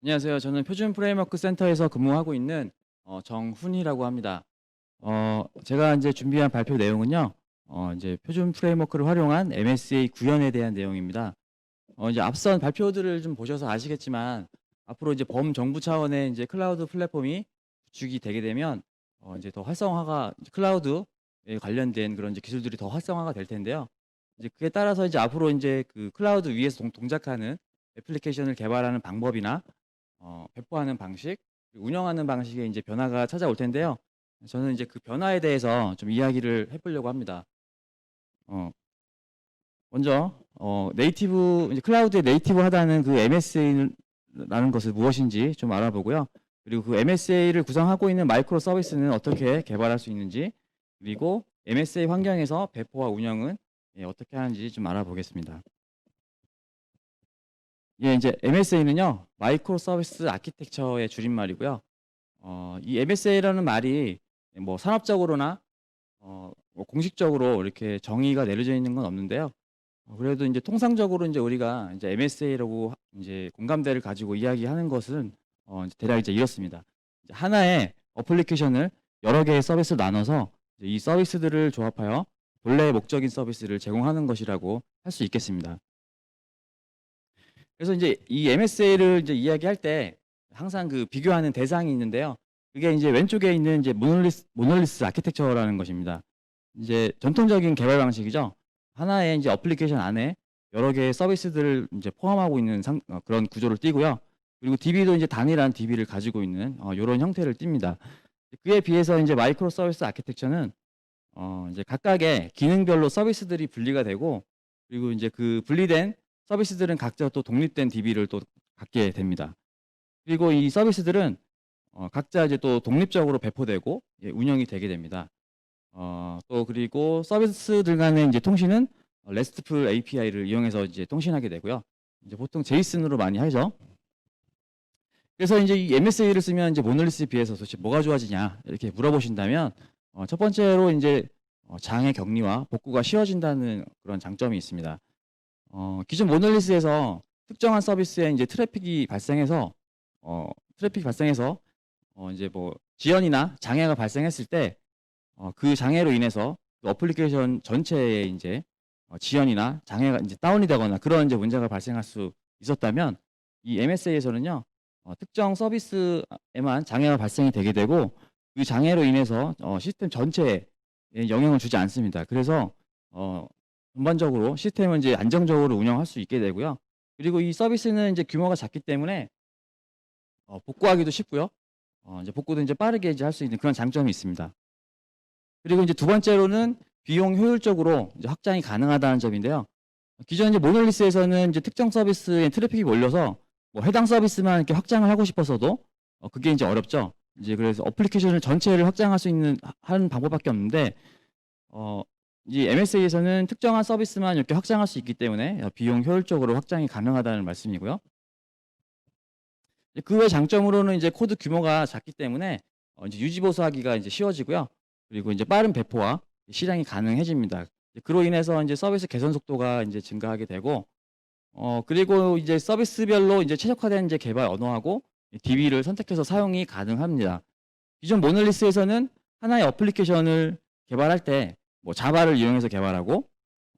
안녕하세요. 저는 표준 프레임워크 센터에서 근무하고 있는 정훈이라고 합니다. 제가 이제 준비한 발표 내용은요. 이제 표준 프레임워크를 활용한 MSA 구현에 대한 내용입니다. 이제 앞선 발표들을 좀 보셔서 아시겠지만 앞으로 이제 범정부 차원의 이제 클라우드 플랫폼이 구축이 되게 되면 이제 더 활성화가 클라우드에 관련된 그런 이제 기술들이 더 활성화가 될 텐데요. 이제 그에 따라서 이제 앞으로 이제 그 클라우드 위에서 동작하는 애플리케이션을 개발하는 방법이나 배포하는 방식, 운영하는 방식에 이제 변화가 찾아올 텐데요. 저는 이제 그 변화에 대해서 좀 이야기를 해보려고 합니다. 어, 먼저 네이티브 이제 클라우드에 네이티브하다는 그 MSA라는 것은 무엇인지 좀 알아보고요. 그리고 그 MSA를 구성하고 있는 마이크로 서비스는 어떻게 개발할 수 있는지, 그리고 MSA 환경에서 배포와 운영은 어떻게 하는지 좀 알아보겠습니다. 예, 이제 MSA는요, 마이크로 서비스 아키텍처의 줄임말이고요. 이 MSA라는 말이 뭐 산업적으로나 뭐 공식적으로 이렇게 정의가 내려져 있는 건 없는데요. 그래도 이제 통상적으로 이제 우리가 이제 MSA라고 이제 공감대를 가지고 이야기하는 것은 이제 대략 이제 이렇습니다. 이제 하나의 어플리케이션을 여러 개의 서비스로 나눠서 이제 이 서비스들을 조합하여 본래의 목적인 서비스를 제공하는 것이라고 할 수 있겠습니다. 그래서 이제 이 MSA를 이제 이야기할 때 항상 그 비교하는 대상이 있는데요. 그게 이제 왼쪽에 있는 이제 모놀리스 아키텍처라는 것입니다. 이제 전통적인 개발 방식이죠. 하나의 이제 어플리케이션 안에 여러 개의 서비스들을 이제 포함하고 있는 그런 구조를 띠고요. 그리고 DB도 이제 단일한 DB를 가지고 있는 이런 형태를 띱니다. 그에 비해서 이제 마이크로 서비스 아키텍처는 이제 각각의 기능별로 서비스들이 분리가 되고, 그리고 이제 그 분리된 서비스들은 각자 또 독립된 DB를 또 갖게 됩니다. 그리고 이 서비스들은 각자 이제 또 독립적으로 배포되고 운영이 되게 됩니다. 또 그리고 서비스들 간의 이제 통신은 RESTful API를 이용해서 이제 통신하게 되고요. 이제 보통 제이슨으로 많이 하죠. 그래서 이제 이 MSA를 쓰면 이제 모놀리스에 비해서 도대체 뭐가 좋아지냐 이렇게 물어보신다면 첫 번째로 이제 장의 격리와 복구가 쉬워진다는 그런 장점이 있습니다. 기존 모놀리스에서 특정한 서비스에 이제 트래픽이 발생해서 이제 뭐 지연이나 장애가 발생했을 때 그 장애로 인해서 그 어플리케이션 전체에 이제 지연이나 장애가 이제 다운이 되거나 그런 이제 문제가 발생할 수 있었다면 이 MSA에서는요 특정 서비스에만 장애가 발생이 되게 되고 그 장애로 인해서 시스템 전체에 영향을 주지 않습니다. 그래서 전반적으로 시스템을 이제 안정적으로 운영할 수 있게 되고요. 그리고 이 서비스는 이제 규모가 작기 때문에 복구하기도 쉽고요. 이제 복구도 이제 빠르게 이제 할 수 있는 그런 장점이 있습니다. 그리고 이제 두 번째로는 비용 효율적으로 이제 확장이 가능하다는 점인데요. 기존 이제 모놀리스에서는 이제 특정 서비스에 트래픽이 몰려서 뭐 해당 서비스만 이렇게 확장을 하고 싶어서도 그게 이제 어렵죠. 이제 그래서 어플리케이션을 전체를 확장할 수 있는 하는 방법밖에 없는데 이 MSA에서는 특정한 서비스만 이렇게 확장할 수 있기 때문에 비용 효율적으로 확장이 가능하다는 말씀이고요. 그 외 장점으로는 이제 코드 규모가 작기 때문에 이제 유지 보수하기가 이제 쉬워지고요. 그리고 이제 빠른 배포와 실행이 가능해집니다. 그로 인해서 이제 서비스 개선 속도가 이제 증가하게 되고, 그리고 이제 서비스별로 이제 최적화된 이제 개발 언어하고 DB를 선택해서 사용이 가능합니다. 기존 모놀리스에서는 하나의 어플리케이션을 개발할 때 뭐 자바를 이용해서 개발하고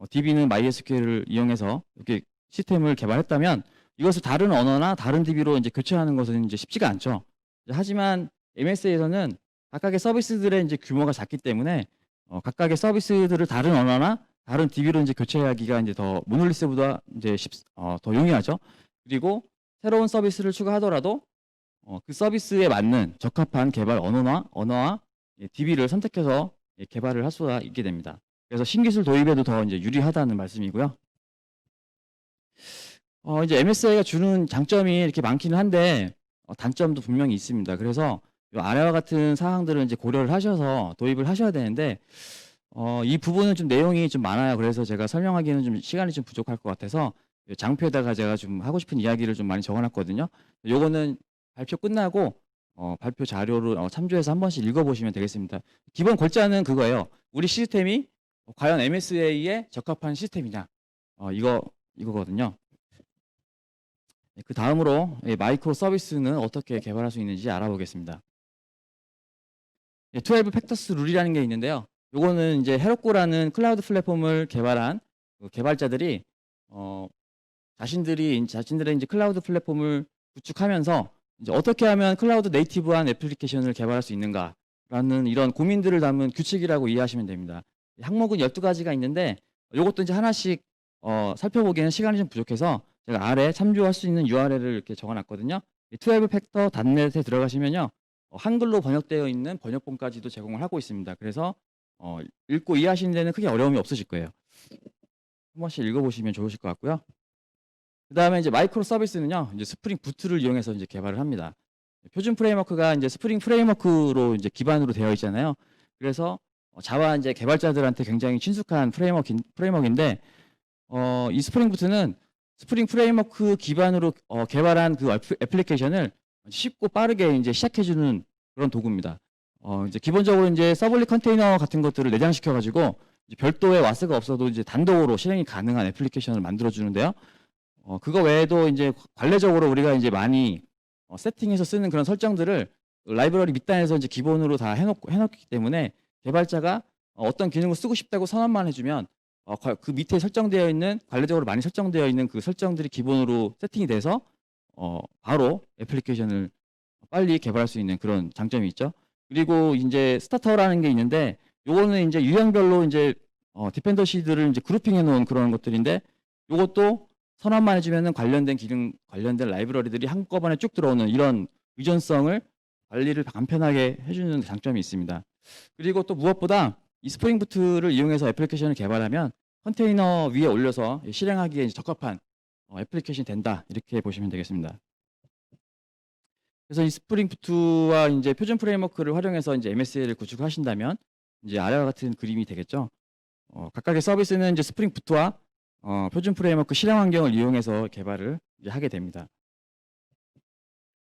DB는 MySQL을 이용해서 이렇게 시스템을 개발했다면 이것을 다른 언어나 다른 DB로 이제 교체하는 것은 이제 쉽지가 않죠. 하지만 MSA에서는 각각의 서비스들의 이제 규모가 작기 때문에 각각의 서비스들을 다른 언어나 다른 DB로 이제 교체하기가 이제 더 모놀리스보다 이제 더 용이하죠. 그리고 새로운 서비스를 추가하더라도 그 서비스에 맞는 적합한 개발 언어와 DB를 선택해서 개발을 할 수가 있게 됩니다. 그래서 신기술 도입에도 더 이제 유리하다는 말씀이고요. 이제 MSA가 주는 장점이 이렇게 많기는 한데 단점도 분명히 있습니다. 그래서 이 아래와 같은 사항들을 이제 고려를 하셔서 도입을 하셔야 되는데 이 부분은 좀 내용이 좀 많아요. 그래서 제가 설명하기에는 좀 시간이 좀 부족할 것 같아서 장표에다가 제가 좀 하고 싶은 이야기를 좀 많이 적어놨거든요. 요거는 발표 끝나고 발표 자료를 참조해서 한 번씩 읽어보시면 되겠습니다. 기본 골자는 그거예요. 우리 시스템이 과연 MSA에 적합한 시스템이냐? 이거거든요. 그 다음으로 마이크로 서비스는 어떻게 개발할 수 있는지 알아보겠습니다. 12 팩터스 룰이라는 게 있는데요. 요거는 이제 헤로코라는 클라우드 플랫폼을 개발한 그 개발자들이 자신들의 이제 클라우드 플랫폼을 구축하면서 이제 어떻게 하면 클라우드 네이티브한 애플리케이션을 개발할 수 있는가라는 이런 고민들을 담은 규칙이라고 이해하시면 됩니다. 항목은 12가지가 있는데 요것도 이제 하나씩 살펴보기에는 시간이 좀 부족해서 제가 아래 참조할 수 있는 URL을 이렇게 적어놨거든요. 12팩터.net에 들어가시면요. 한글로 번역되어 있는 번역본까지도 제공을 하고 있습니다. 그래서 읽고 이해하시는 데는 크게 어려움이 없으실 거예요. 한 번씩 읽어보시면 좋으실 것 같고요. 그 다음에 이제 마이크로 서비스는요, 이제 스프링 부트를 이용해서 이제 개발을 합니다. 표준 프레임워크가 이제 스프링 프레임워크로 이제 기반으로 되어 있잖아요. 그래서 자바 이제 개발자들한테 굉장히 친숙한 프레임워크인데, 이 스프링 부트는 스프링 프레임워크 기반으로 개발한 그 애플리케이션을 쉽고 빠르게 이제 시작해주는 그런 도구입니다. 이제 기본적으로 이제 서블릿 컨테이너 같은 것들을 내장시켜가지고 별도의 와스가 없어도 이제 단독으로 실행이 가능한 애플리케이션을 만들어주는데요. 그거 외에도 이제 관례적으로 우리가 이제 많이 세팅해서 쓰는 그런 설정들을 라이브러리 밑단에서 이제 기본으로 다 해놓기 때문에 개발자가 어떤 기능을 쓰고 싶다고 선언만 해주면 그 밑에 설정되어 있는 관례적으로 많이 설정되어 있는 그 설정들이 기본으로 세팅이 돼서 바로 애플리케이션을 빨리 개발할 수 있는 그런 장점이 있죠. 그리고 이제 스타터라는 게 있는데 요거는 이제 유형별로 이제 디펜더시들을 이제 그룹핑해 놓은 그런 것들인데 요것도 선언만 해주면은 관련된 기능, 관련된 라이브러리들이 한꺼번에 쭉 들어오는 이런 의존성을 관리를 간편하게 해주는 장점이 있습니다. 그리고 또 무엇보다 이 스프링 부트를 이용해서 애플리케이션을 개발하면 컨테이너 위에 올려서 실행하기에 적합한 애플리케이션이 된다. 이렇게 보시면 되겠습니다. 그래서 이 스프링 부트와 이제 표준 프레임워크를 활용해서 이제 MSA를 구축하신다면 이제 아래와 같은 그림이 되겠죠. 각각의 서비스는 이제 스프링 부트와 표준 프레임워크 실행 환경을 이용해서 개발을 이제 하게 됩니다.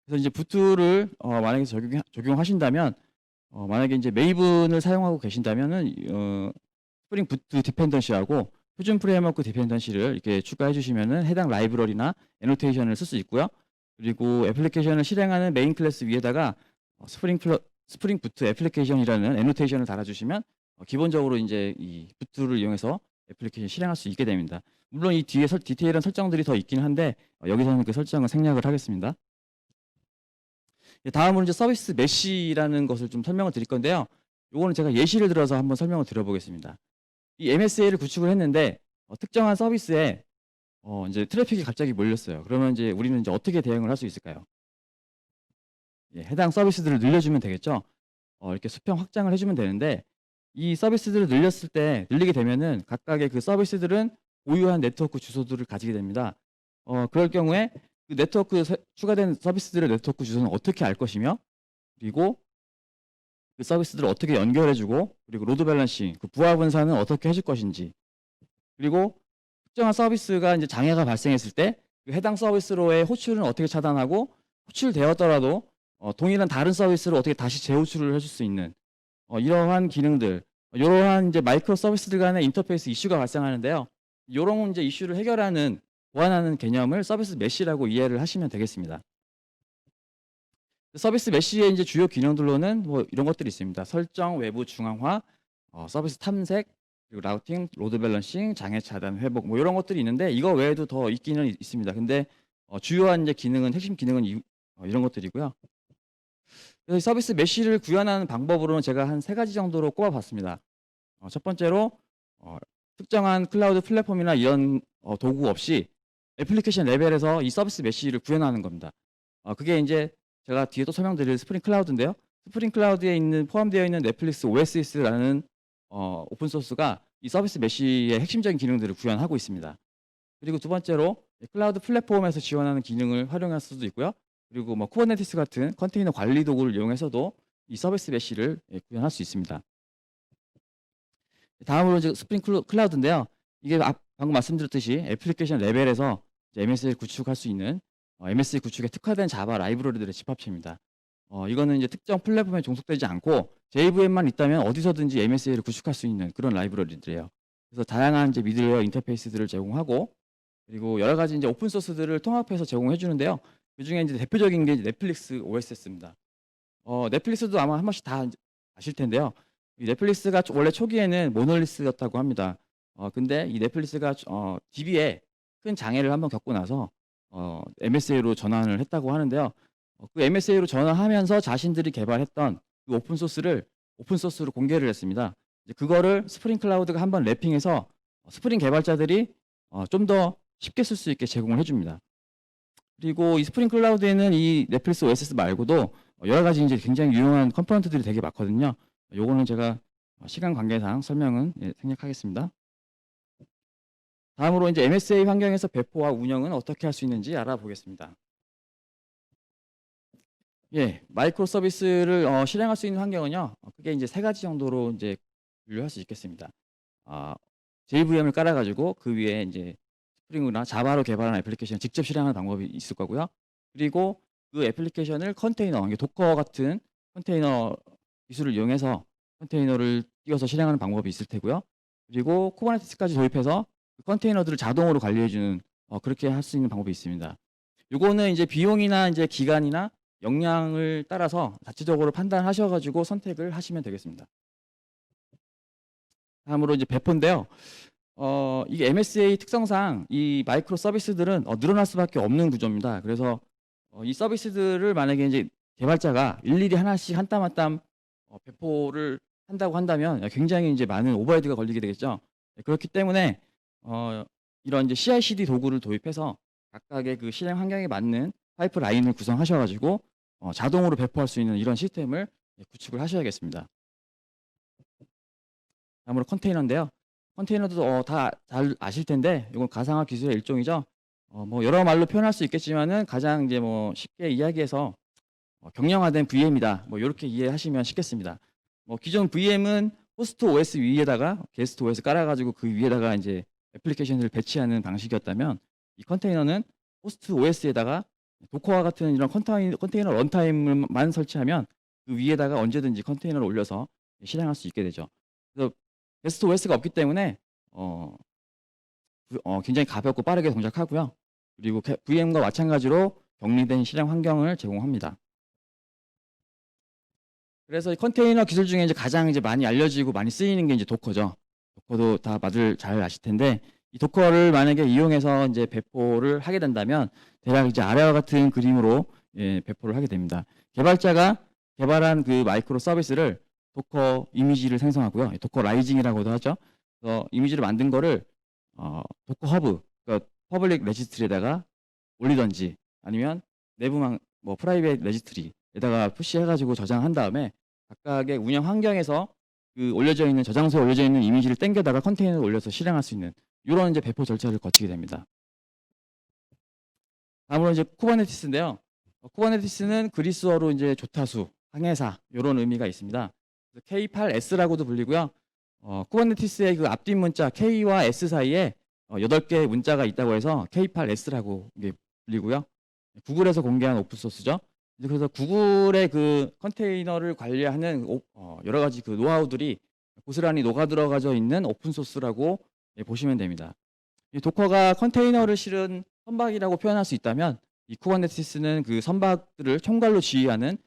그래서 이제 부트를 만약에 적용하신다면 만약에 이제 메이븐을 사용하고 계신다면은 스프링 부트 디펜던시하고 표준 프레임워크 디펜던시를 이렇게 추가해 주시면은 해당 라이브러리나 애노테이션을 쓸 수 있고요. 그리고 애플리케이션을 실행하는 메인 클래스 위에다가 스프링 부트 애플리케이션이라는 애노테이션을 달아주시면 기본적으로 이제 이 부트를 이용해서 애플리케이션 실행할 수 있게 됩니다. 물론 이 뒤에 디테일한 설정들이 더 있긴 한데 여기서는 그 설정을 생략을 하겠습니다. 다음으로 이제 서비스 메쉬라는 것을 좀 설명을 드릴 건데요. 요거는 제가 예시를 들어서 한번 설명을 드려보겠습니다. 이 MSA를 구축을 했는데 특정한 서비스에 이제 트래픽이 갑자기 몰렸어요. 그러면 이제 우리는 이제 어떻게 대응을 할 수 있을까요? 해당 서비스들을 늘려주면 되겠죠. 이렇게 수평 확장을 해주면 되는데 이 서비스들을 늘리게 되면은 각각의 그 서비스들은 고유한 네트워크 주소들을 가지게 됩니다. 그럴 경우에 그 추가된 서비스들의 네트워크 주소는 어떻게 알 것이며 그리고 그 서비스들을 어떻게 연결해주고 그리고 로드 밸런싱, 그 부하 분산은 어떻게 해줄 것인지 그리고 특정한 서비스가 이제 장애가 발생했을 때 그 해당 서비스로의 호출은 어떻게 차단하고 호출되었더라도 동일한 다른 서비스로 어떻게 다시 재호출을 해줄 수 있는 이러한 기능들, 이러한 이제 마이크로 서비스들 간의 인터페이스 이슈가 발생하는데요. 이런 이제 이슈를 보완하는 개념을 서비스 메쉬라고 이해를 하시면 되겠습니다. 서비스 메쉬의 이제 주요 기능들로는 뭐 이런 것들이 있습니다. 설정, 외부 중앙화, 서비스 탐색, 그리고 라우팅, 로드 밸런싱, 장애 차단, 회복 뭐 이런 것들이 있는데 이거 외에도 더 있기는 있습니다. 근데 주요한 이제 핵심 기능은 이런 것들이고요. 그래서 서비스 메쉬를 구현하는 방법으로는 제가 한 3가지 정도로 꼽아봤습니다. 첫 번째로 특정한 클라우드 플랫폼이나 이런 도구 없이 애플리케이션 레벨에서 이 서비스 메쉬를 구현하는 겁니다. 그게 이제 제가 뒤에 또 설명드릴 스프링 클라우드인데요. 스프링 클라우드에 포함되어 있는 넷플릭스 OSS라는 오픈 소스가 이 서비스 메쉬의 핵심적인 기능들을 구현하고 있습니다. 그리고 두 번째로 클라우드 플랫폼에서 지원하는 기능을 활용할 수도 있고요. 그리고 뭐 쿠버네티스 같은 컨테이너 관리 도구를 이용해서도 이 서비스 메쉬를 구현할 수 있습니다. 다음으로 이제 스프링 클라우드인데요. 이게 방금 말씀드렸듯이 애플리케이션 레벨에서 MSA를 구축할 수 있는 MSA 구축에 특화된 자바 라이브러리들의 집합체입니다. 이거는 이제 특정 플랫폼에 종속되지 않고 JVM만 있다면 어디서든지 MSA를 구축할 수 있는 그런 라이브러리들이에요. 그래서 다양한 이제 미들웨어 인터페이스들을 제공하고 그리고 여러 가지 이제 오픈 소스들을 통합해서 제공해 주는데요. 그중에 이제 대표적인 게 이제 넷플릭스 OSS입니다. 넷플릭스도 아마 한 번씩 다 아실 텐데요. 이 넷플릭스가 원래 초기에는 모놀리스였다고 합니다. 근데 이 넷플릭스가 DB에 큰 장애를 한번 겪고 나서 MSA로 전환을 했다고 하는데요. 그 MSA로 전환하면서 자신들이 개발했던 그 오픈 소스로 공개를 했습니다. 이제 그거를 스프링 클라우드가 한번 랩핑해서 스프링 개발자들이 좀 더 쉽게 쓸 수 있게 제공을 해줍니다. 그리고 이 스프링 클라우드에는 이 넷플릭스 OSS 말고도 여러 가지 이제 굉장히 유용한 컴포넌트들이 되게 많거든요. 요거는 제가 시간 관계상 설명은 생략하겠습니다. 다음으로 이제 MSA 환경에서 배포와 운영은 어떻게 할 수 있는지 알아보겠습니다. 예, 마이크로 서비스를 실행할 수 있는 환경은요, 크게 이제 세 가지 정도로 이제 분류할 수 있겠습니다. JVM을 깔아가지고 그 위에 이제 스프링이나 자바로 개발한 애플리케이션을 직접 실행하는 방법이 있을 거고요. 그리고 그 애플리케이션을 컨테이너, 도커 같은 컨테이너 기술을 이용해서 컨테이너를 띄워서 실행하는 방법이 있을 테고요. 그리고 쿠버네티스까지 도입해서 그 컨테이너들을 자동으로 관리해주는 그렇게 할 수 있는 방법이 있습니다. 요거는 이제 비용이나 이제 기간이나 역량을 따라서 자체적으로 판단하셔가지고 선택을 하시면 되겠습니다. 다음으로 이제 배포인데요. 이게 MSA 특성상 이 마이크로 서비스들은 늘어날 수밖에 없는 구조입니다. 그래서 이 서비스들을 만약에 이제 개발자가 일일이 하나씩 한 땀 한 땀 배포를 한다고 한다면 굉장히 이제 많은 오버헤드가 걸리게 되겠죠. 그렇기 때문에 이런 이제 CI/CD 도구를 도입해서 각각의 그 실행 환경에 맞는 파이프 라인을 구성하셔가지고 자동으로 배포할 수 있는 이런 시스템을 구축을 하셔야겠습니다. 다음으로 컨테이너인데요. 컨테이너도 다 잘 아실 텐데 이건 가상화 기술의 일종이죠. 뭐 여러 말로 표현할 수 있겠지만은 가장 이제 뭐 쉽게 이야기해서 경량화된 VM이다. 뭐 이렇게 이해하시면 쉽겠습니다. 뭐 기존 VM은 호스트 OS 위에다가 게스트 OS 깔아가지고 그 위에다가 이제 애플리케이션을 배치하는 방식이었다면 이 컨테이너는 호스트 OS에다가 도커와 같은 이런 컨테이너 런타임만 설치하면 그 위에다가 언제든지 컨테이너를 올려서 실행할 수 있게 되죠. 그래서 게스트 OS가 없기 때문에 굉장히 가볍고 빠르게 동작하고요. 그리고 VM과 마찬가지로 격리된 실행 환경을 제공합니다. 그래서 이 컨테이너 기술 중에 이제 가장 이제 많이 알려지고 많이 쓰이는 게 이제 도커죠. 도커도 다 다들 잘 아실 텐데 이 도커를 만약에 이용해서 이제 배포를 하게 된다면 대략 이제 아래와 같은 그림으로 배포를 하게 됩니다. 개발자가 개발한 그 마이크로 서비스를 도커 이미지를 생성하고요. 도커 라이징이라고도 하죠. 그래서 이미지를 만든 거를 도커 허브, 그러니까 퍼블릭 레지스트리에다가 올리던지 아니면 내부망 뭐 프라이빗 레지스트리에다가 푸시해가지고 저장한 다음에 각각의 운영 환경에서 그 올려져 있는 저장소에 올려져 있는 이미지를 땡겨다가 컨테이너에 올려서 실행할 수 있는 이런 이제 배포 절차를 거치게 됩니다. 다음으로 이제 쿠버네티스인데요. 쿠버네티스는 그리스어로 이제 조타수, 항해사 이런 의미가 있습니다. K8S라고도 불리고요. 쿠버네티스의 그 앞뒷 문자 K와 S 사이에 8개의 문자가 있다고 해서 K8S라고 불리고요. 구글에서 공개한 오픈소스죠. 그래서 구글의 그 컨테이너를 관리하는 여러 가지 그 노하우들이 고스란히 녹아들어가져 있는 오픈소스라고 보시면 됩니다. 이 도커가 컨테이너를 실은 선박이라고 표현할 수 있다면 이 쿠버네티스는 그 선박들을 총괄로 지휘하는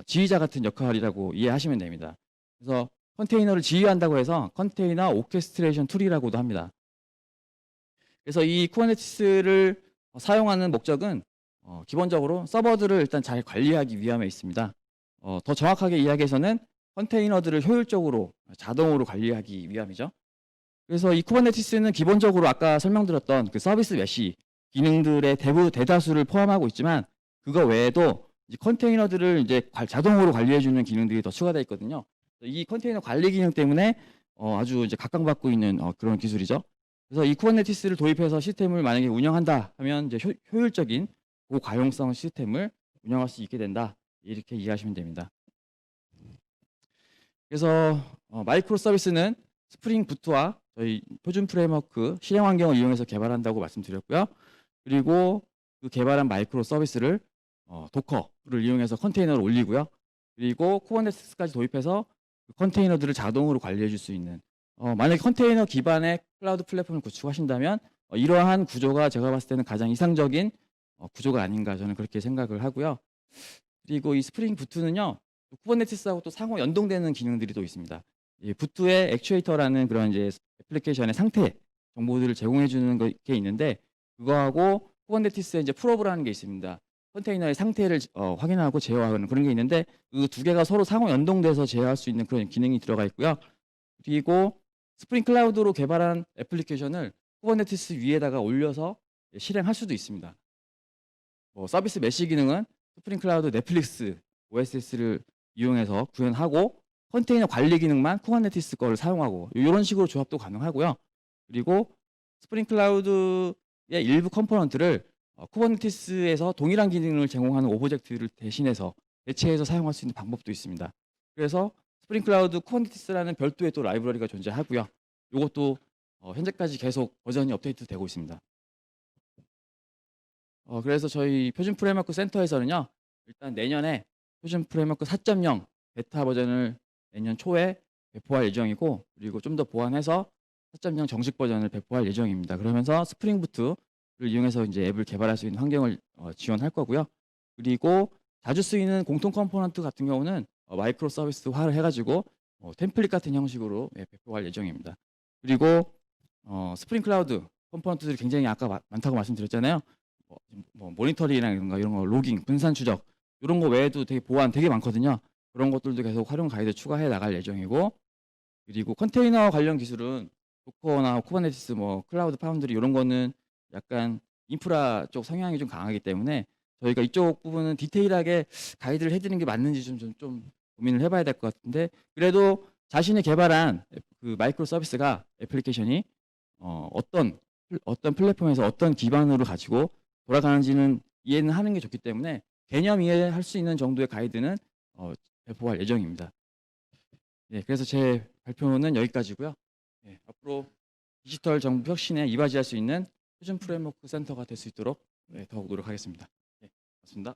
지휘자 같은 역할이라고 이해하시면 됩니다. 그래서 컨테이너를 지휘한다고 해서 컨테이너 오케스트레이션 툴이라고도 합니다. 그래서 이 쿠버네티스를 사용하는 목적은 기본적으로 서버들을 일단 잘 관리하기 위함에 있습니다. 더 정확하게 이야기해서는 컨테이너들을 효율적으로 자동으로 관리하기 위함이죠. 그래서 이 쿠버네티스는 기본적으로 아까 설명드렸던 그 서비스 메시 기능들의 대다수를 포함하고 있지만 그거 외에도 이 컨테이너들을 이제 자동으로 관리해주는 기능들이 더 추가되어 있거든요. 이 컨테이너 관리 기능 때문에 아주 이제 각광받고 있는 그런 기술이죠. 그래서 이 쿠버네티스를 도입해서 시스템을 만약에 운영한다 하면 이제 효율적인 고가용성 시스템을 운영할 수 있게 된다. 이렇게 이해하시면 됩니다. 그래서 마이크로 서비스는 스프링 부트와 저희 표준 프레임워크 실행 환경을 이용해서 개발한다고 말씀드렸고요. 그리고 그 개발한 마이크로 서비스를 도커를 이용해서 컨테이너를 올리고요. 그리고 쿠버네티스까지 도입해서 그 컨테이너들을 자동으로 관리해 줄 수 있는 만약에 컨테이너 기반의 클라우드 플랫폼을 구축하신다면 이러한 구조가 제가 봤을 때는 가장 이상적인 구조가 아닌가 저는 그렇게 생각을 하고요. 그리고 이 스프링 부트는요. 쿠버네티스하고 또 상호 연동되는 기능들이 또 있습니다. 이 부트의 액추에이터라는 그런 이제 애플리케이션의 상태 정보들을 제공해 주는 게 있는데 그거하고 쿠버네티스의 이제 프로브라는 게 있습니다. 컨테이너의 상태를 확인하고 제어하는 그런 게 있는데 그 두 개가 서로 상호 연동돼서 제어할 수 있는 그런 기능이 들어가 있고요. 그리고 스프링 클라우드로 개발한 애플리케이션을 쿠버네티스 위에다가 올려서 실행할 수도 있습니다. 뭐 서비스 메시 기능은 스프링 클라우드 넷플릭스 OSS를 이용해서 구현하고 컨테이너 관리 기능만 쿠버네티스 거를 사용하고 이런 식으로 조합도 가능하고요. 그리고 스프링 클라우드의 일부 컴포넌트를 쿠버네티스에서 동일한 기능을 제공하는 오브젝트를 대신해서 대체해서 사용할 수 있는 방법도 있습니다. 그래서 스프링 클라우드 쿠버네티스라는 별도의 또 라이브러리가 존재하고요. 이것도 현재까지 계속 버전이 업데이트되고 있습니다. 그래서 저희 표준 프레임워크 센터에서는요. 일단 내년에 표준 프레임워크 4.0 베타 버전을 내년 초에 배포할 예정이고 그리고 좀 더 보완해서 4.0 정식 버전을 배포할 예정입니다. 그러면서 스프링 부트를 이용해서 이제 앱을 개발할 수 있는 환경을 지원할 거고요. 그리고 자주 쓰이는 공통 컴포넌트 같은 경우는 마이크로 서비스화를 해가지고 템플릿 같은 형식으로 배포할 예정입니다. 그리고 스프링 클라우드 컴포넌트들이 굉장히 아까 많다고 말씀드렸잖아요. 뭐 모니터링이나 이런 거 로깅, 분산 추적 이런 거 외에도 되게 보안 되게 많거든요. 그런 것들도 계속 활용 가이드 추가해 나갈 예정이고 그리고 컨테이너 관련 기술은 도커나 쿠버네티스 뭐 클라우드 파운드리 이런 거는 약간 인프라 쪽 성향이 좀 강하기 때문에 저희가 이쪽 부분은 디테일하게 가이드를 해드리는 게 맞는지 좀 고민을 해봐야 될 것 같은데 그래도 자신이 개발한 그 마이크로 서비스가 애플리케이션이 어떤 플랫폼에서 어떤 기반으로 가지고 돌아가는지는 이해는 하는 게 좋기 때문에 개념 이해할 수 있는 정도의 가이드는 배포할 예정입니다. 네, 그래서 제 발표는 여기까지고요. 네, 앞으로 디지털 정부 혁신에 이바지할 수 있는 표준 프레임워크 센터가 될 수 있도록 더욱 노력하겠습니다. 네, 고맙습니다.